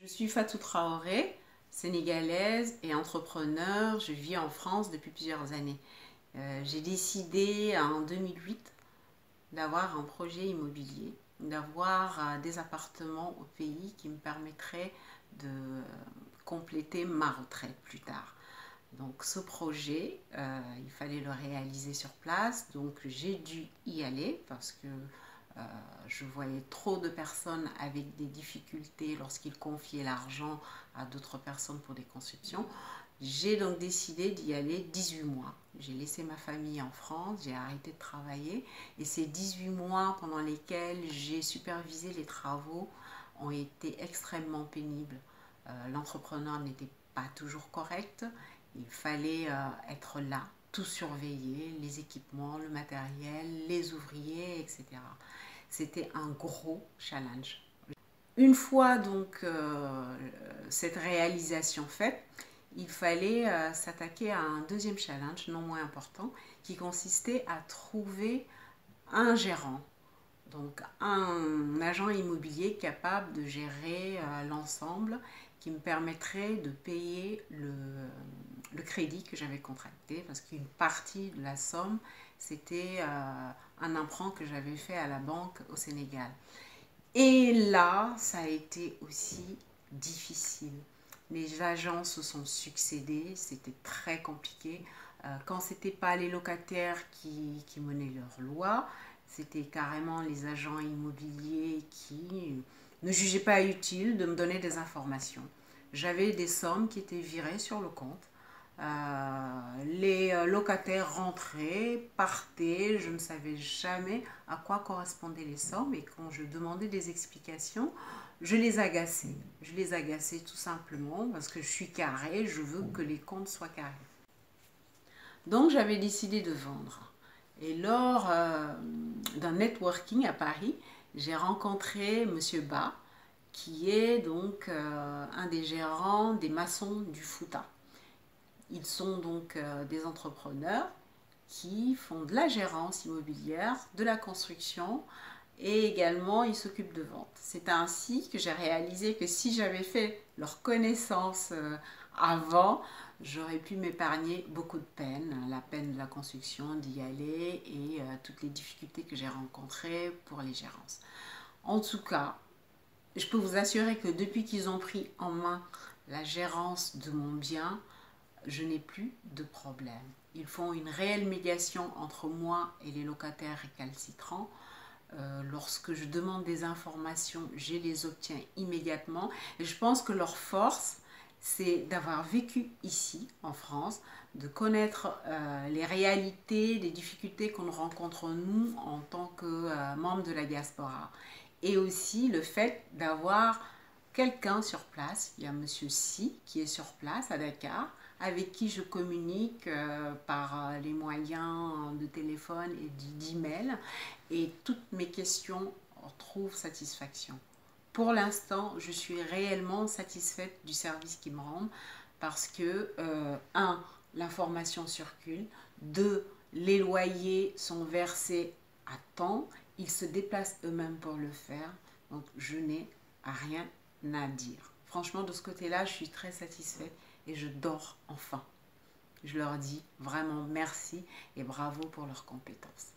Je suis Fatou Traoré, sénégalaise et entrepreneur. Je vis en France depuis plusieurs années. J'ai décidé en 2008 d'avoir un projet immobilier, d'avoir des appartements au pays qui me permettraient de compléter ma retraite plus tard. Donc ce projet, il fallait le réaliser sur place, donc j'ai dû y aller parce que je voyais trop de personnes avec des difficultés lorsqu'ils confiaient l'argent à d'autres personnes pour des constructions. J'ai donc décidé d'y aller 18 mois. J'ai laissé ma famille en France, j'ai arrêté de travailler et ces 18 mois pendant lesquels j'ai supervisé les travaux ont été extrêmement pénibles. L'entrepreneur n'était pas toujours correct, il fallait être là, tout surveiller, les équipements, le matériel, les ouvriers, etc. C'était un gros challenge. Une fois donc cette réalisation faite, il fallait s'attaquer à un deuxième challenge non moins important qui consistait à trouver un gérant, donc un agent immobilier capable de gérer l'ensemble qui me permettrait de payer le crédit que j'avais contracté parce qu'une partie de la somme c'était un emprunt que j'avais fait à la banque au Sénégal. Et là, ça a été aussi difficile. Les agents se sont succédés, c'était très compliqué. Quand ce n'était pas les locataires qui menaient leur loi, c'était carrément les agents immobiliers qui ne jugeaient pas utile de me donner des informations. J'avais des sommes qui étaient virées sur le compte. Les locataires rentraient, partaient, je ne savais jamais à quoi correspondaient les sommes et quand je demandais des explications, je les agaçais. Je les agaçais tout simplement parce que je suis carrée, je veux que les comptes soient carrés. Donc j'avais décidé de vendre. Et lors d'un networking à Paris, j'ai rencontré Monsieur Ba, qui est donc un des gérants des maçons du Fouta. Ils sont donc des entrepreneurs qui font de la gérance immobilière, de la construction et également ils s'occupent de vente. C'est ainsi que j'ai réalisé que si j'avais fait leur connaissance avant, j'aurais pu m'épargner beaucoup de peine, la peine de la construction, d'y aller et toutes les difficultés que j'ai rencontrées pour les gérances. En tout cas, je peux vous assurer que depuis qu'ils ont pris en main la gérance de mon bien, je n'ai plus de problème. Ils font une réelle médiation entre moi et les locataires récalcitrants. Lorsque je demande des informations, je les obtiens immédiatement. Et je pense que leur force, c'est d'avoir vécu ici, en France, de connaître les réalités, les difficultés qu'on rencontre nous en tant que membres de la diaspora. Et aussi le fait d'avoir quelqu'un sur place. Il y a Monsieur Si qui est sur place à Dakar, avec qui je communique par les moyens de téléphone et d'email et toutes mes questions trouvent satisfaction. Pour l'instant, je suis réellement satisfaite du service qu'ils me rendent parce que, un, l'information circule, deux, les loyers sont versés à temps, ils se déplacent eux-mêmes pour le faire, donc je n'ai rien à dire. Franchement, de ce côté-là, je suis très satisfaite et je dors enfin. Je leur dis vraiment merci et bravo pour leurs compétences.